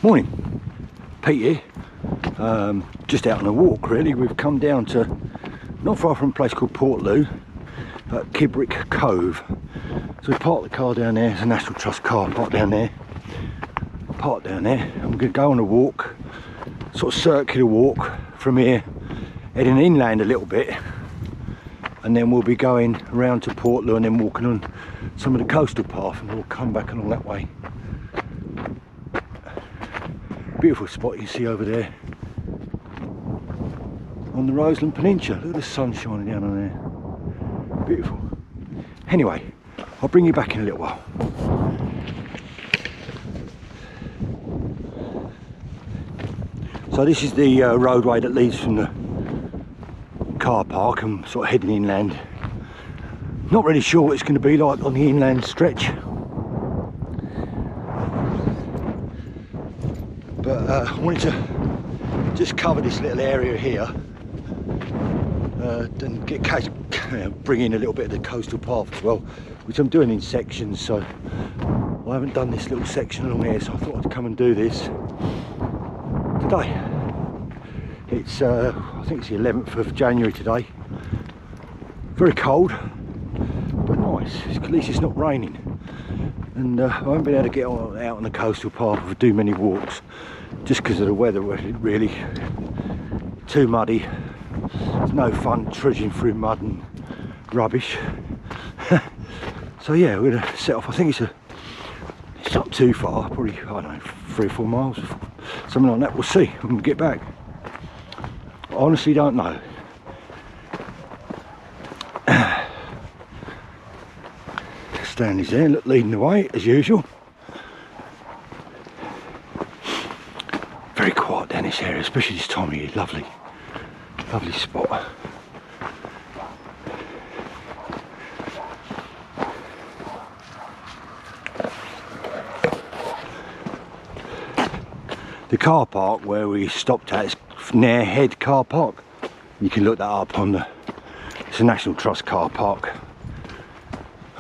Morning, Pete here. Just out on a walk really. We've come down to not far from a place called Portloe at Kibrick Cove. So we parked the car down there. There's a National Trust car parked down there. Parked down there and we're going to go on a walk, sort of circular walk from here, heading inland a little bit, and then we'll be going around to Portloe and then walking on some of the coastal path, and we'll come back along that way. Beautiful spot you see over there on the Roseland Peninsula. Look at the sun shining down on there. Beautiful. Anyway, I'll bring you back in a little while. So this is the roadway that leads from the car park and sort of heading inland. Not really sure what it's going to be like on the inland stretch. But I wanted to just cover this little area here and bring in a little bit of the coastal path as well, which I'm doing in sections. So I haven't done this little section along here, so I thought I'd come and do this today. It's I think it's the 11th of January today. Very cold, but nice. At least it's not raining. And I haven't been able to get out on the coastal path or do many walks just because of the weather. Really too muddy. It's no fun trudging through mud and rubbish. So yeah, we're gonna set off. I think it's not too far, probably, I don't know, 3 or 4 miles, something like that. We'll see when we get back. I honestly don't know. Stanley's there, look, leading the way as usual. Very quiet down this area, especially this time of year. Lovely, lovely spot. The car park where we stopped at is Nare Head car park. You can look that up on it's a National Trust car park.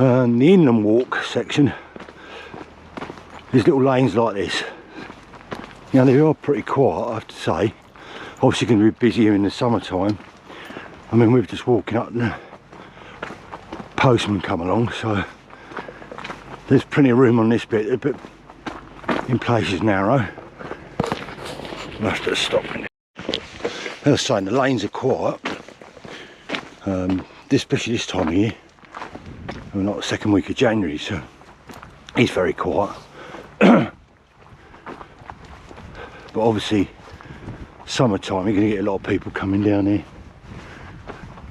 And the inland walk section is little lanes like this. You know, they are pretty quiet, I have to say. Obviously going to be busier in the summertime. I mean, we're just walking up and the postman come along, so there's plenty of room on this bit, but in places narrow. We'll have to stop. As I was saying, the lanes are quiet, especially this time of year. We're not the second week of January, so it's very quiet. But obviously, summertime, you're going to get a lot of people coming down here.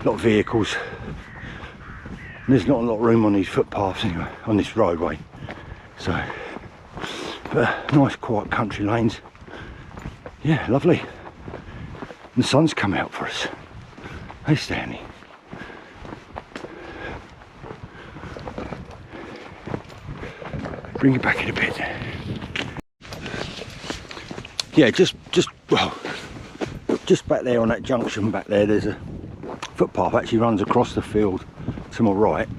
A lot of vehicles. And there's not a lot of room on these footpaths anyway, on this roadway. So, but nice quiet country lanes. Yeah, lovely. And the sun's come out for us. Hey, Stanley. Bring it back in a bit. Yeah, just back there on that junction back there, there's a footpath actually runs across the field to my right,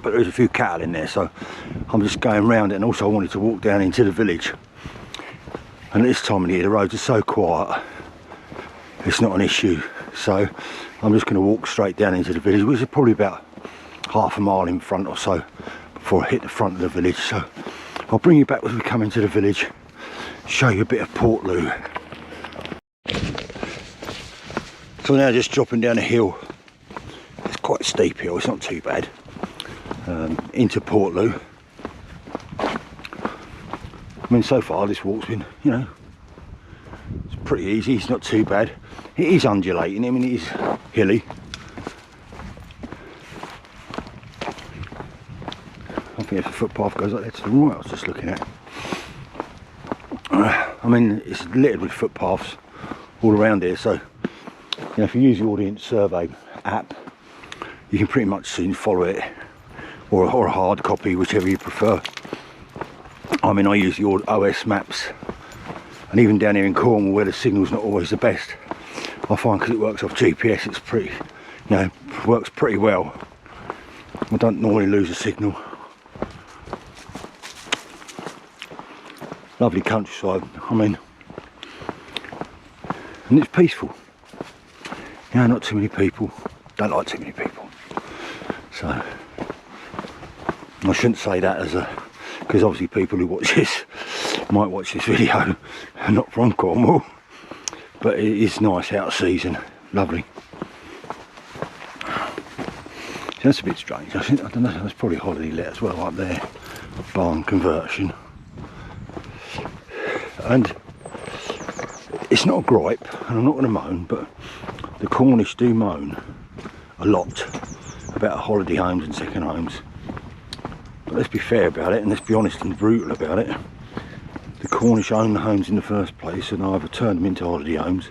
but there's a few cattle in there, so I'm just going round it. And also I wanted to walk down into the village, and at this time of the year the roads are so quiet it's not an issue, so I'm just going to walk straight down into the village, which is probably about half a mile in front or so before I hit the front of the village. So I'll bring you back as we come into the village, show you a bit of Portloe. So we're now just dropping down a hill. It's quite a steep hill, it's not too bad, into Portloe. I mean, so far this walk's been, you know, it's pretty easy, it's not too bad. It is undulating, I mean it is hilly. I think if the footpath goes like that to the right, I was just looking at. I mean, it's littered with footpaths all around here, so you know, if you use the Audience Survey app, you can pretty much soon follow it, or a hard copy, whichever you prefer. I mean, I use the OS maps, and even down here in Cornwall where the signal's not always the best, I find because it works off GPS, it's pretty, you know, works pretty well. I don't normally lose a signal. Lovely countryside, I mean, and it's peaceful. You know, not too many people. Don't like too many people. So I shouldn't say that as a, because obviously people who watch this might watch this video and not from Cornwall, but it is nice out of season, lovely. So that's a bit strange. I don't know, that's probably holiday let as well up there, barn conversion. And it's not a gripe, and I'm not going to moan, but the Cornish do moan a lot about holiday homes and second homes. But let's be fair about it, and let's be honest and brutal about it. The Cornish own the homes in the first place, and either turned them into holiday homes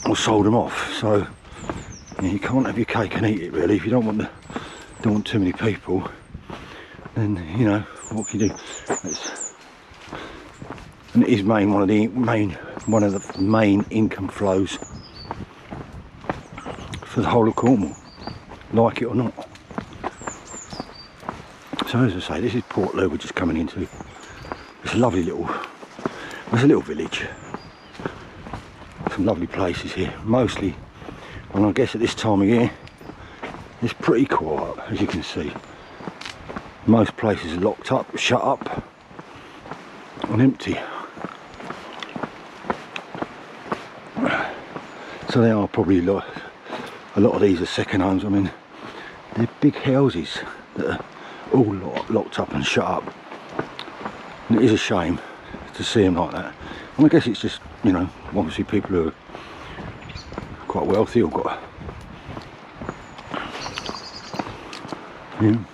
or sold them off. So you can't have your cake and eat it, really. If you don't want too many people, then you know what can you do. And it is one of the main income flows for the whole of Cornwall, like it or not. So as I say, this is Portloe we're just coming into. It's a lovely little, it's a little village. Some lovely places here. Mostly, and I guess at this time of year, it's pretty quiet, as you can see. Most places are locked up, shut up, and empty. So they are probably a lot of these are second homes. I mean, they're big houses that are all locked up and shut up. And it is a shame to see them like that. And I guess it's just, you know, obviously people who are quite wealthy or got, you know.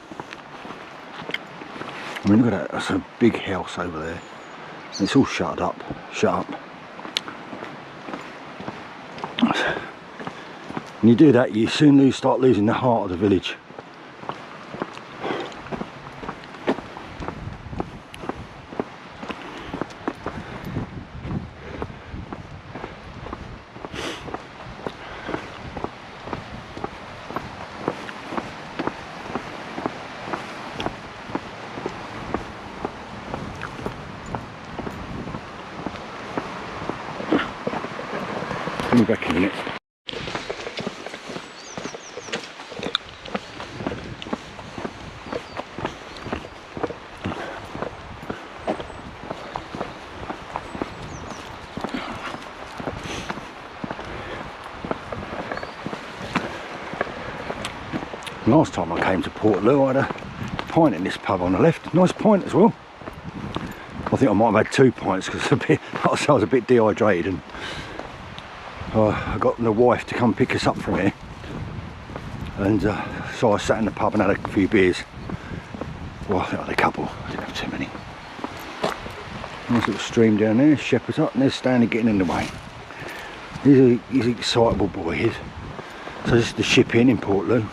I mean, look at that, that's a big house over there. It's all shut up. When you do that, you soon start losing the heart of the village. I'll be back in a minute. Last time I came to Portloe, I had a pint in this pub on the left. Nice pint as well. I think I might have had 2 pints because I was a bit dehydrated, and I got the wife to come pick us up from here, and so I sat in the pub and had a few beers. Well, I think I had a couple. I didn't have too many. Nice little stream down there, Shepherd's Hut, and there's Stanley getting in the way. He's an excitable boy, he is. So this is the ship in Portloe.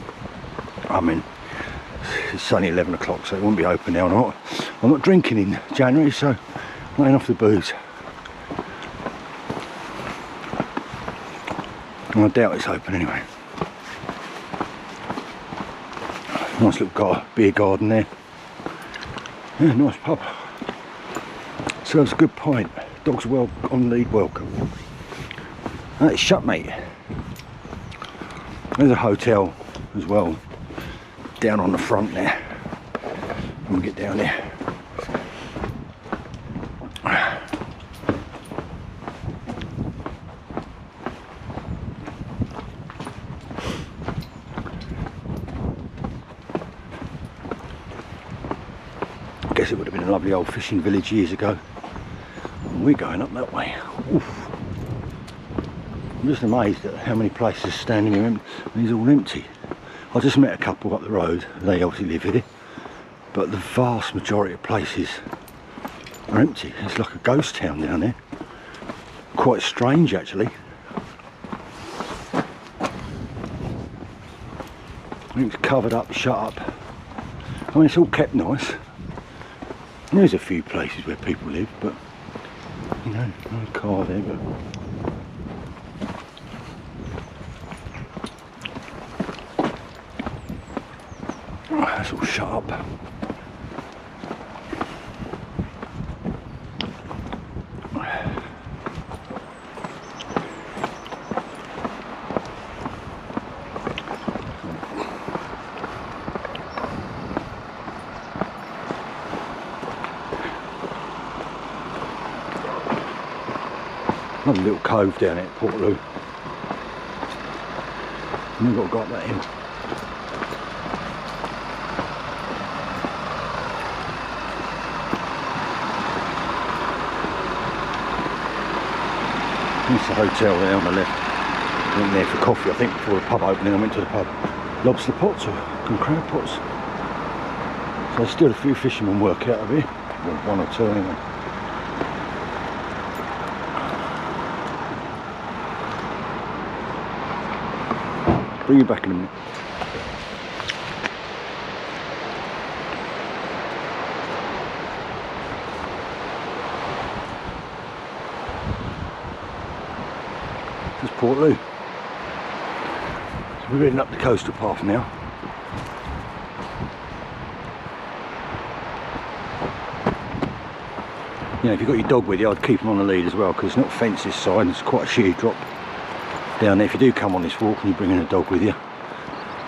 I mean, it's only 11 o'clock, so it won't be open now. I'm not drinking in January, so I'm laying off the booze. And I doubt it's open anyway. Nice little beer garden there. Yeah, nice pub. Serves a good pint. Dogs well on lead, welcome. It's shut, mate. There's a hotel as well, down on the front there. When we get down there. I guess it would have been a lovely old fishing village years ago. And we're going up that way. Oof. I'm just amazed at how many places are standing here and these are all empty. I just met a couple up the road, they obviously live here, but the vast majority of places are empty. It's like a ghost town down there. Quite strange actually. It's covered up, shut up. I mean, it's all kept nice. There's a few places where people live, but you know, no car there, but that's all shut up. Another little cove down at Portloe. And we've got to go up that hill. There's the hotel there on the left. I went there for coffee, I think, before the pub opening. I went to the pub. Lobster pots and crab pots. So there's still a few fishermen work out of here. Well, one or two anyway. Bring you back in a minute. This is Portloe. So we're heading up the coastal path now. You know, if you've got your dog with you, I'd keep him on the lead as well, because it's not fenced this side and it's quite a sheer drop down there. If you do come on this walk and you bring in a dog with you,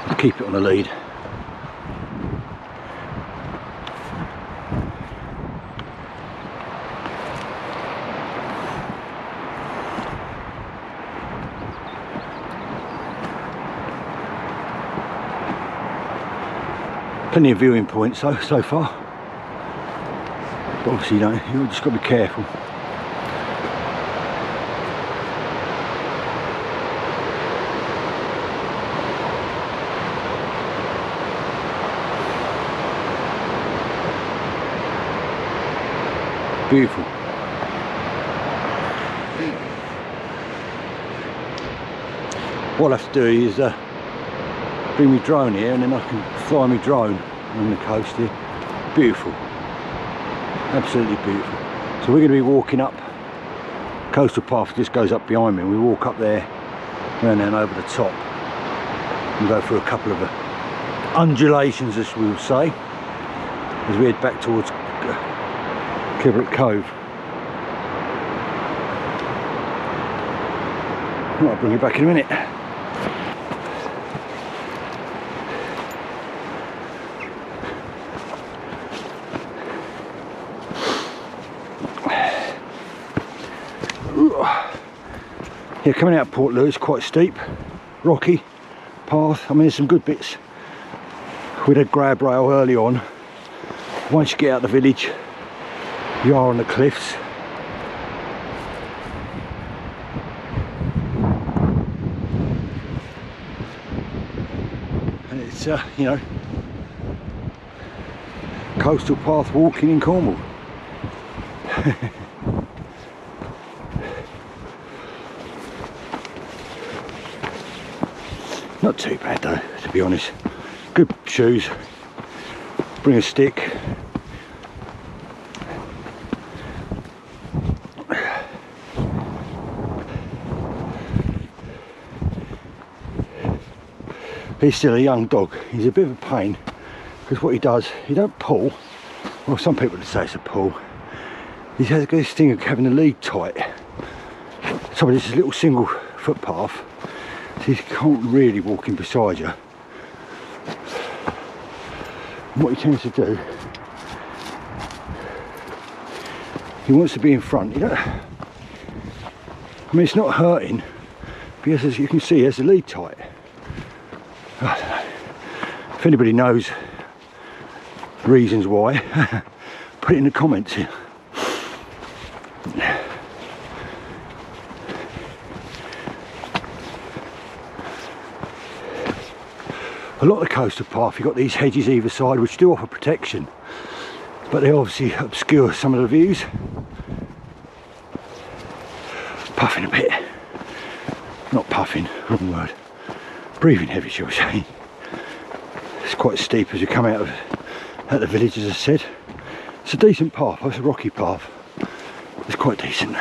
I'd keep it on the lead. Plenty of viewing points so far. But obviously, you've just got to be careful. Beautiful. What I'll have to do is bring my drone here, and then I can fly my drone on the coast here. Beautiful. Absolutely beautiful. So we're going to be walking up coastal path. Just goes up behind me. We walk up there, and then over the top, and go through a couple of undulations, as we will say, as we head back towards Clibbert Cove. I'll bring you back in a minute. Yeah, coming out of Portloe is quite steep, rocky path. I mean, there's some good bits. We had grab rail early on. Once you get out of the village, you are on the cliffs. And it's, you know, coastal path walking in Cornwall. Not too bad though, to be honest. Good shoes. Bring a stick. He's still a young dog. He's a bit of a pain, because what he does, he don't pull. Well, some people would say it's a pull. He has this thing of having the lead tight. So it's a little single footpath. So you can't really walk in beside you. And what he tends to do, he wants to be in front. You know, I mean, it's not hurting, because as you can see, he has the lead tight. I don't know. If anybody knows reasons why, put it in the comments here. A lot of the coastal path, you've got these hedges either side which do offer protection, but they obviously obscure some of the views. Puffing a bit. Not puffing, wrong word. Breathing heavy, shall we say. It's quite steep as you come out of the village, as I said. It's a decent path, it's a rocky path. It's quite decent.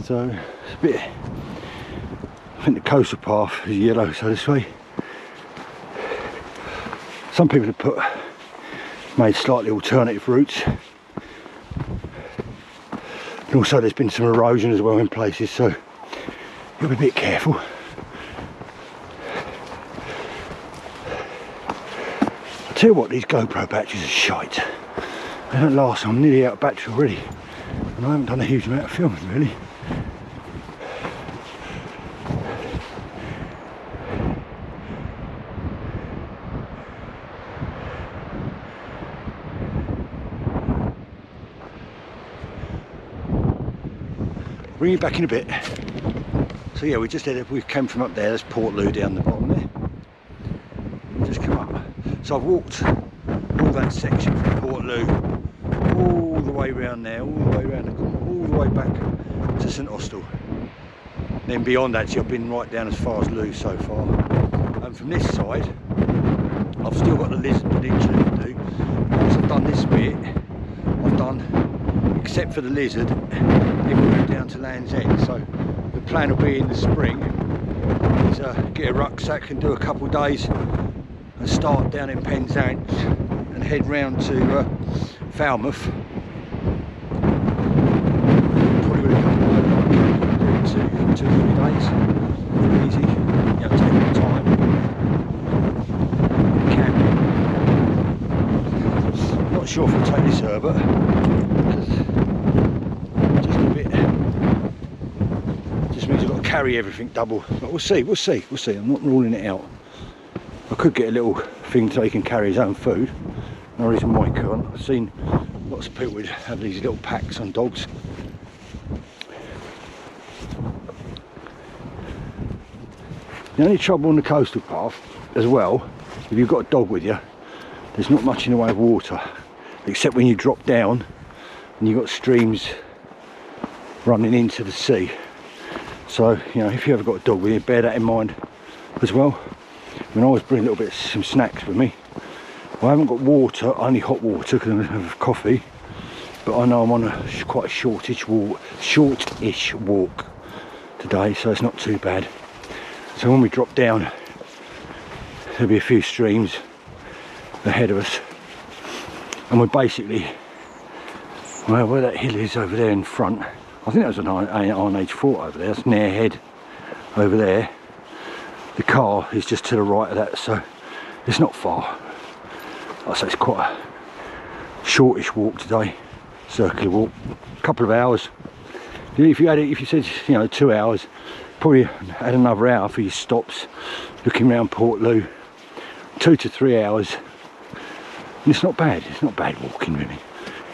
So it's a bit, I think the coastal path is yellow, so this way. Some people have made slightly alternative routes. And also there's been some erosion as well in places, so you'll be a bit careful. I'll tell you what, these GoPro batteries are shite. They don't last. I'm nearly out of battery already, and I haven't done a huge amount of filming really. Bring you back in a bit. So yeah, we came from up there. There's Portloe down the bottom there. We just come up. So I've walked all that section from Portloe all the way around there, all the way around the corner, all the way back to St Austell. Then beyond actually, I've been right down as far as Lou so far. And from this side, I've still got the Lizard Peninsula to do. Once I've done this bit, I've done, except for the Lizard, everywhere down to Land's End. So the plan will be in the spring is get a rucksack and do a couple of days and start down in Penzance and head round to Falmouth. Probably with a couple of 2-3 days. Easy, you know, take your time. Camping. Not sure if we'll take this Herbert, because just a bit. Just means I've got to carry everything double. But we'll see. I'm not ruling it out. I could get a little thing so he can carry his own food. No reason why he can't. I've seen lots of people would have these little packs on dogs. The only trouble on the coastal path as well, if you've got a dog with you, there's not much in the way of water, except when you drop down and you've got streams running into the sea. So, you know, if you ever got a dog with you, bear that in mind as well. I mean, I always bring a little bit of some snacks with me. I haven't got water, only hot water because I'm going to have coffee. But I know I'm on quite a shortish walk today, so it's not too bad. So when we drop down, there'll be a few streams ahead of us. And we're basically, well, where that hill is over there in front, I think that was an Iron Age fort over there, that's Nare Head over there. The car is just to the right of that, so it's not far. I'd say it's quite a shortish walk today, circular walk, a couple of hours. If you said, you know, 2 hours, probably had another hour for your stops, looking around Portloe. 2 to 3 hours. And it's not bad. It's not bad walking really.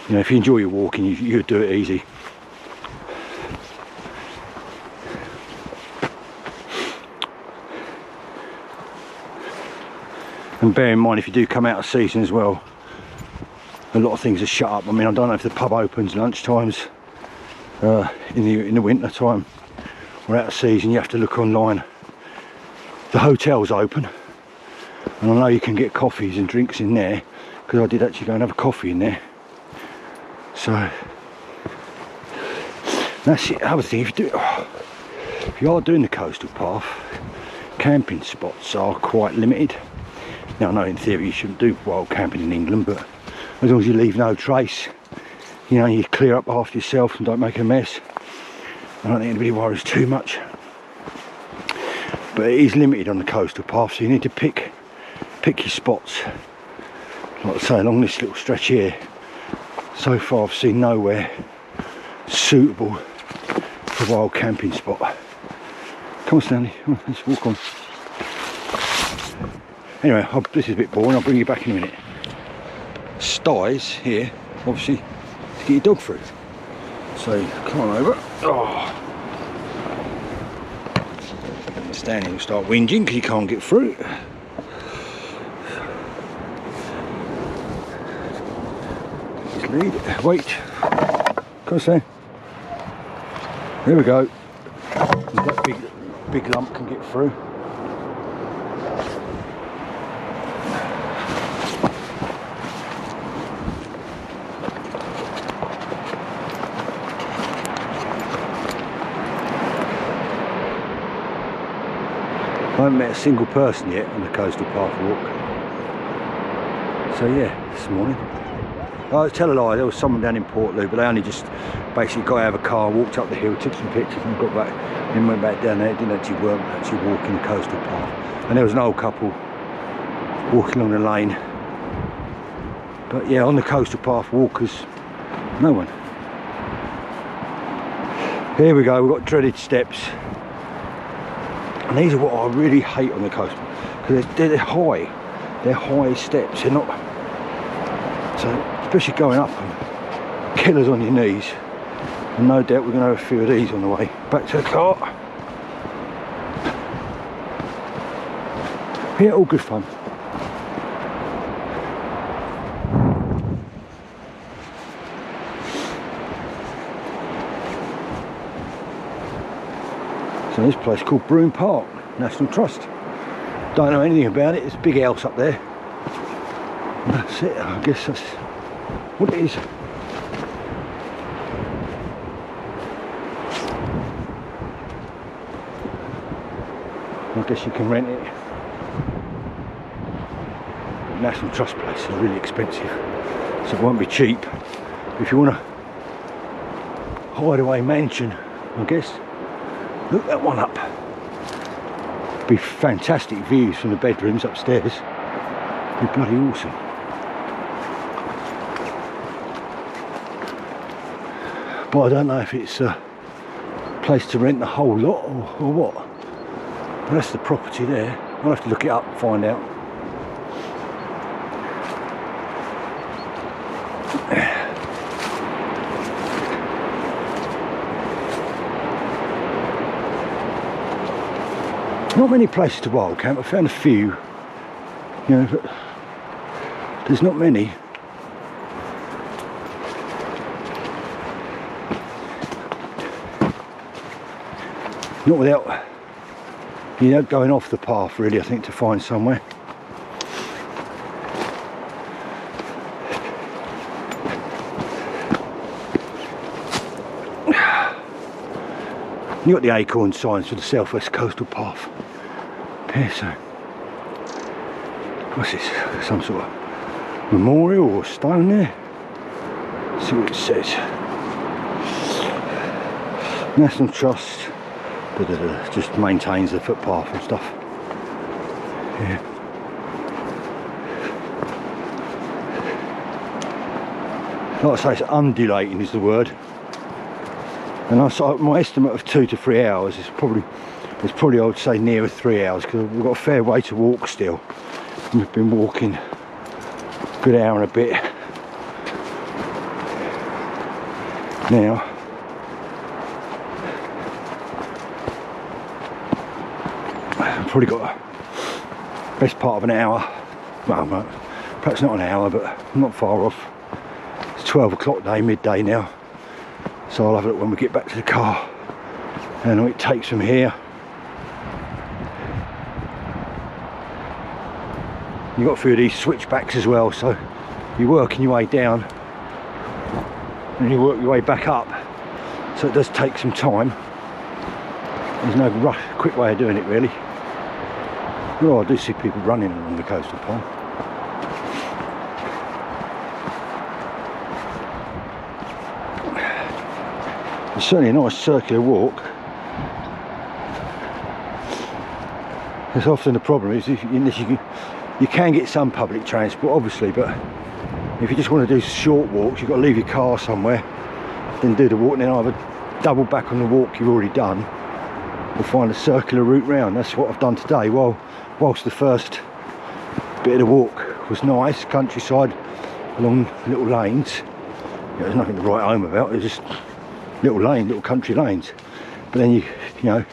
You know, if you enjoy your walking, you do it easy. And bear in mind, if you do come out of season as well, a lot of things are shut up. I mean, I don't know if the pub opens lunch times in the winter time or out of season. You have to look online. The hotel's open, and I know you can get coffees and drinks in there, because I did actually go and have a coffee in there. So that's it. Other thing, if you are doing the coastal path, camping spots are quite limited. Now I know in theory you shouldn't do wild camping in England, but as long as you leave no trace, you know, you clear up after yourself and don't make a mess, I don't think anybody worries too much. But it is limited on the coastal path, so you need to pick your spots. Like I say, along this little stretch here, so far I've seen nowhere suitable for a wild camping spot. Come on Stanley, come on, let's walk on. Anyway, this is a bit boring, I'll bring you back in a minute. Styes here, obviously, to get your dog through. So, come on over. Oh. Stanley will start whinging because he can't get through. Just lead, wait. Come on, Stan. Here we go. That big lump can get through. I haven't met a single person yet on the coastal path walk. So yeah, this morning. I tell a lie, there was someone down in Portloe, but they only just basically got out of a car, walked up the hill, took some pictures and got back, then went back down there. Didn't actually weren't actually walking the coastal path. And there was an old couple walking along the lane. But yeah, on the coastal path walkers, no one. Here we go, we've got dreaded steps. And these are what I really hate on the coast, because they're high. They're high steps, they're not, so especially going up, killers on your knees. And no doubt we're going to have a few of these on the way back to the car. Yeah, all good fun. So this place called Broome Park National Trust. Don't know anything about it. It's a big house up there. That's it. I guess that's what it is. I guess you can rent it. But National Trust place is really expensive, so it won't be cheap. If you want a hideaway mansion, I guess, look that one up. Be fantastic views from the bedrooms upstairs. Be bloody awesome. But I don't know if it's a place to rent the whole lot or what. But that's the property there. I'll have to look it up and find out. Not many places to wild camp. I found a few, you know, but there's not many. Not without, you know, going off the path really, I think, to find somewhere. You got the acorn signs for the Southwest Coastal Path. So, what's this? Some sort of memorial or stone there? Let's see what it says. National Trust. Just maintains the footpath and stuff. Yeah. Like I say, it's undulating is the word. And I saw my estimate of 2 to 3 hours is probably I would say nearer 3 hours, because we've got a fair way to walk still. We've been walking a good hour and a bit now. I've probably got the best part of an hour. Well, perhaps not an hour, but not far off. It's 12 o'clock day, midday now. So I'll have a look when we get back to the car and it takes from here. You've got a few of these switchbacks as well, so you're working your way down and you work your way back up, so it does take some time. There's no rush, quick way of doing it really. Well, I do see people running along the coastal path. It's certainly a nice circular walk. It's often the problem is you can get some public transport obviously, but if you just want to do short walks, you've got to leave your car somewhere, then do the walk, and then either double back on the walk you've already done or find a circular route round. That's what I've done today. Well, whilst the first bit of the walk was nice, countryside along little lanes, there's nothing to write home about, it's just little lane, little country lanes. But then you know,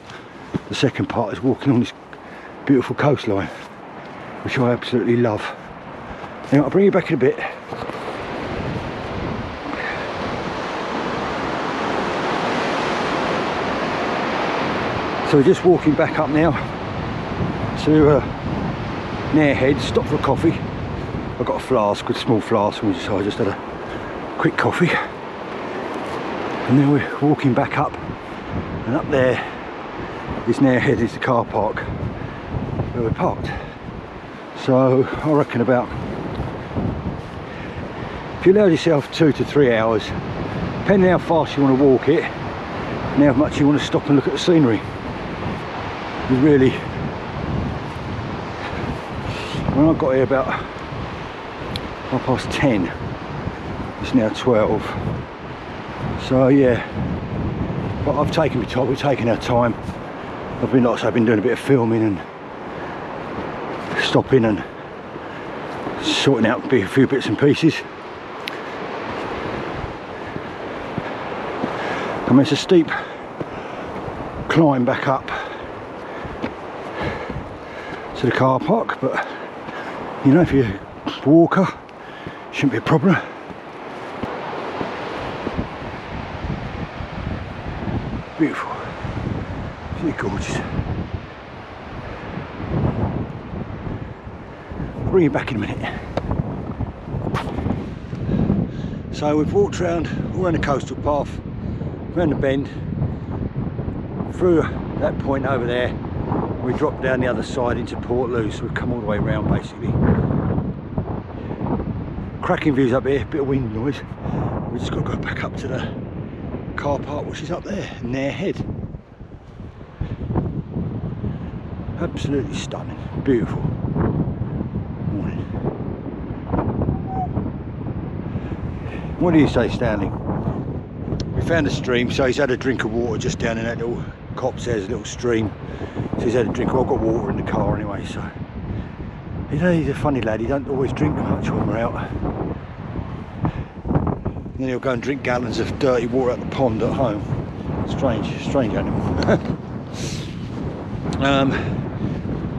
the second part is walking on this beautiful coastline, which I absolutely love. Now I'll bring you back in a bit. So we're just walking back up now to Nare Head, stop for a coffee. I've got a flask, a small flask, so I just had a quick coffee. And then we're walking back up, and up there is Nare Head, is the car park. where we're parked. So I reckon about, if you allow yourself 2 to 3 hours, depending how fast you want to walk it and how much you want to stop and look at the scenery, you really, when I got here about 10:30, it's now 12, so yeah, but I've taken my time, we've taken our time. I've been, like I say, I've been doing a bit of filming and stopping and sorting out a few bits and pieces. I mean, it's a steep climb back up to the car park, but you know, if you're a walker, shouldn't be a problem. Beautiful, really gorgeous. Bring you back in a minute. So we've walked around all around the coastal path, around the bend, through that point over there. We dropped down the other side into Portloe, so we've come all the way around basically. Cracking views up here, bit of wind noise. We just got to go back up to the car park, which is up there, Nare Head. Absolutely stunning, beautiful. Morning. What do you say, Stanley? We found a stream, so he's had a drink of water just down in that little copse. There's a little stream, so he's had a drink. Well, I've got water in the car anyway, so you know, he's a funny lad. He don't always drink much when we're out. And then he'll go and drink gallons of dirty water at the pond at home. Strange animal.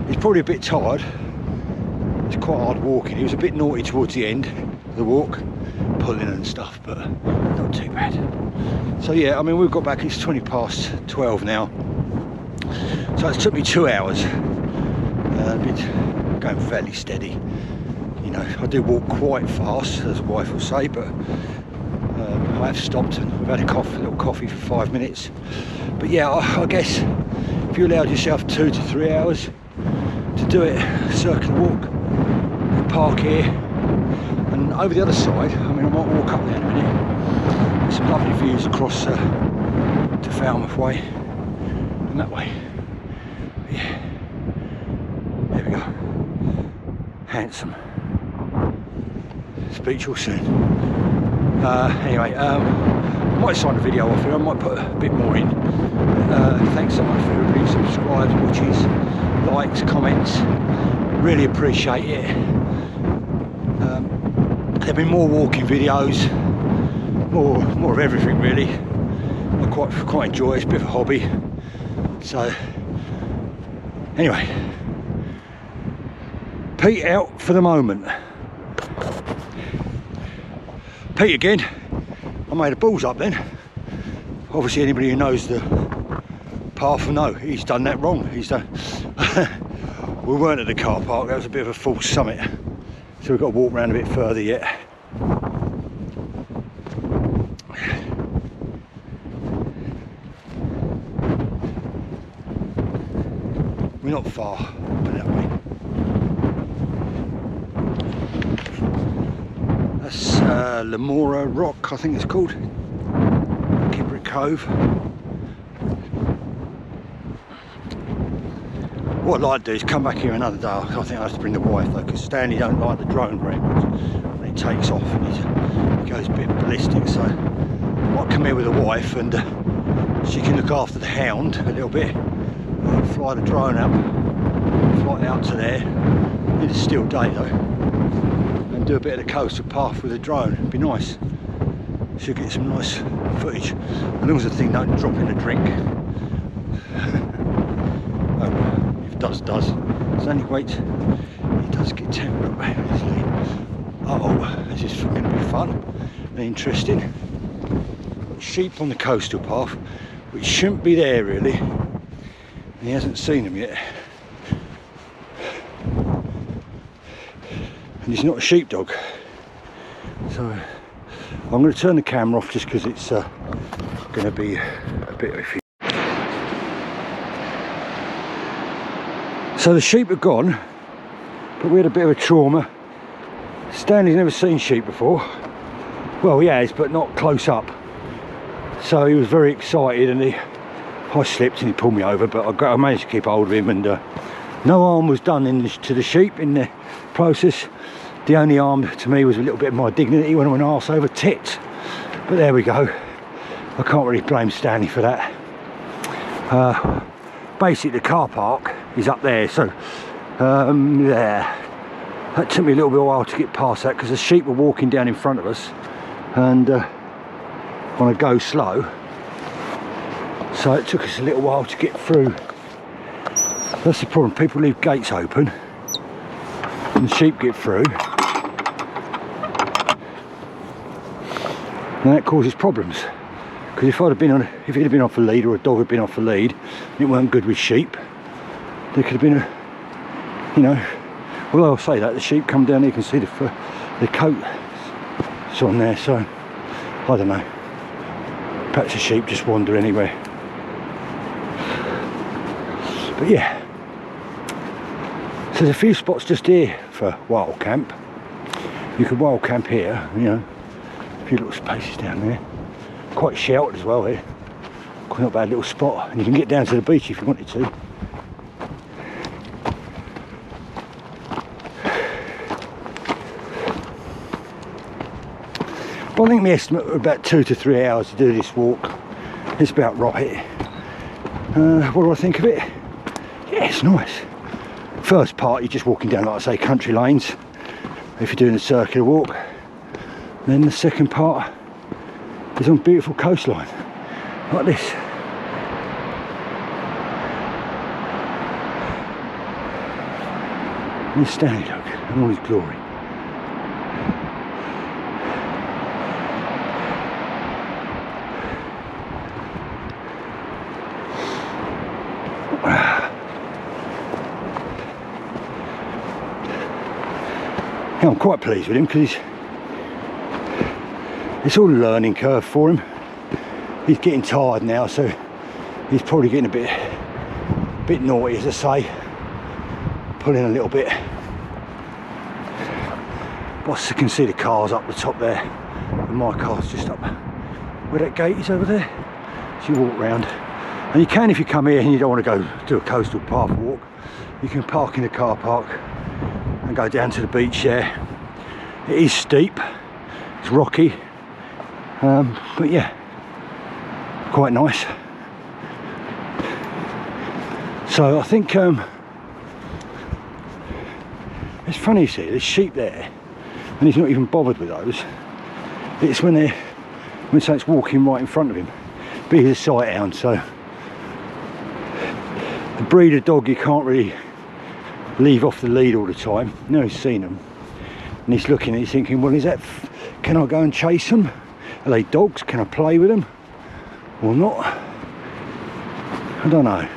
He's probably a bit tired. It's quite hard walking. He was a bit naughty towards the end of the walk, pulling and stuff, but not too bad. So yeah, I mean, we've got back, it's 12 now. So it took me 2 hours. Been going fairly steady. You know, I do walk quite fast, as the wife will say, but I have stopped and we've had a little coffee for 5 minutes. But yeah, I guess if you allowed yourself 2 to 3 hours to do it, circular walk, park here, and over the other side, I mean, I might walk up there in a minute. There's some lovely views across to Falmouth Way and that way. But yeah, there we go. Handsome. Speak to you soon. Anyway, I might sign the video off here. I might put a bit more in. Thanks so much for everybody, subscribes, watches, likes, comments. Really appreciate it. There'll be more walking videos, more of everything really. I quite enjoy it. It's a bit of a hobby. So anyway, Pete out for the moment. Pete again. I made a balls up then. Obviously anybody who knows the path will know he's done that wrong. He's done. We weren't at the car park, that was a bit of a false summit. So we've got to walk around a bit further yet. We're not far, put it that way. That's Lamora Rock, I think it's called. Kibrick Cove. What I'd like to do is come back here another day. I think I have to bring the wife though, because Stanley don't like the drone very much. When it takes off and he goes a bit ballistic, so I might come here with the wife and she can look after the hound a little bit. I'll fly the drone up, fly out to there. Need a still day though, and do a bit of the coastal path with a drone. It'd be nice. Should get some nice footage, as long as the thing don't drop in a drink. Does. It's only wait, it does get tempered up obviously. Uh-oh, this is going to be fun and interesting. Sheep on the coastal path, which shouldn't be there really, and he hasn't seen them yet. And he's not a sheepdog, so I'm going to turn the camera off just because it's going to be a bit iffy. So the sheep are gone, but we had a bit of a trauma. Stanley's never seen sheep before. Well, he has, but not close up. So he was very excited, and I slipped and he pulled me over, but I managed to keep hold of him, and no harm was done to the sheep in the process. The only harm to me was a little bit of my dignity when I went arse over tits. But there we go. I can't really blame Stanley for that. Basically, the car park is up there, so yeah. That took me a little bit of a while to get past that because the sheep were walking down in front of us, and on a go slow, so it took us a little while to get through. That's the problem, people leave gates open and the sheep get through, and that causes problems. Because if it had been off the lead, or a dog had been off the lead, it weren't good with sheep, there could have been a, you know, well, I'll say that, the sheep come down here, you can see the coat is on there, so I don't know, perhaps the sheep just wander anywhere. But yeah, so there's a few spots just here for wild camp. You could wild camp here, you know, a few little spaces down there, quite sheltered as well here, quite not bad little spot, and you can get down to the beach if you wanted to. I think my estimate was about 2 to 3 hours to do this walk. It's about right. What do I think of it? Yeah, it's nice. First part, you're just walking down, like I say, country lanes, if you're doing a circular walk. Then the second part is on beautiful coastline, like this. And Stanley, look, in all his glory. I'm quite pleased with him because it's all a learning curve for him. He's getting tired now, so he's probably getting a bit naughty, as I say, pulling a little bit. But you can see the cars up the top there, and my car's just up where that gate is over there. So you walk round, and you can, if you come here and you don't want to go do a coastal path walk, you can park in the car park and go down to the beach there. It is steep, it's rocky, but yeah, quite nice. So I think it's funny, you see, there's sheep there and he's not even bothered with those. It's when something's walking right in front of him. But he's a sight hound, so the breed of dog you can't really leave off the lead all the time. Now he's seen them and he's looking and he's thinking, well, can I go and chase them? Are they dogs? Can I play with them or not? I don't know.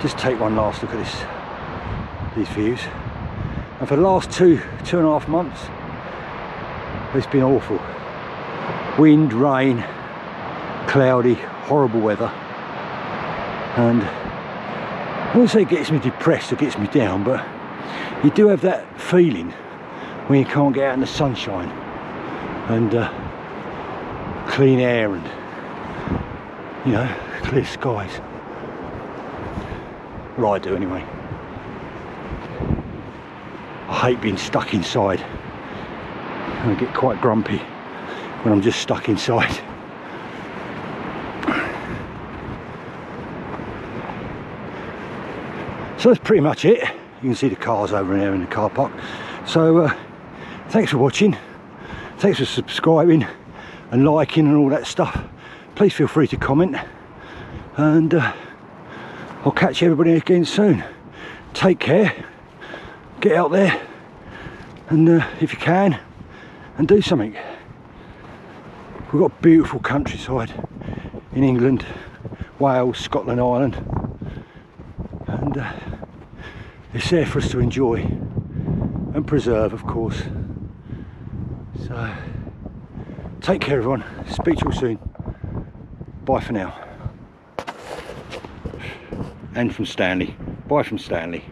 Just take one last look at these views. And for the last two and a half months, it's been awful. Wind, rain, cloudy, horrible weather. And I wouldn't say it gets me depressed or gets me down, but you do have that feeling when you can't get out in the sunshine and clean air and, you know, clear skies. Well, I do anyway. I hate being stuck inside. I get quite grumpy when I'm just stuck inside. So that's pretty much it. You can see the cars over there in the car park. So thanks for watching. Thanks for subscribing and liking and all that stuff. Please feel free to comment, and I'll catch everybody again soon. Take care, get out there, and if you can, and do something. We've got beautiful countryside in England, Wales, Scotland, Ireland, and it's there for us to enjoy and preserve, of course. So Take care everyone, speak to you all soon. Bye for now. And from Stanley, bye from Stanley.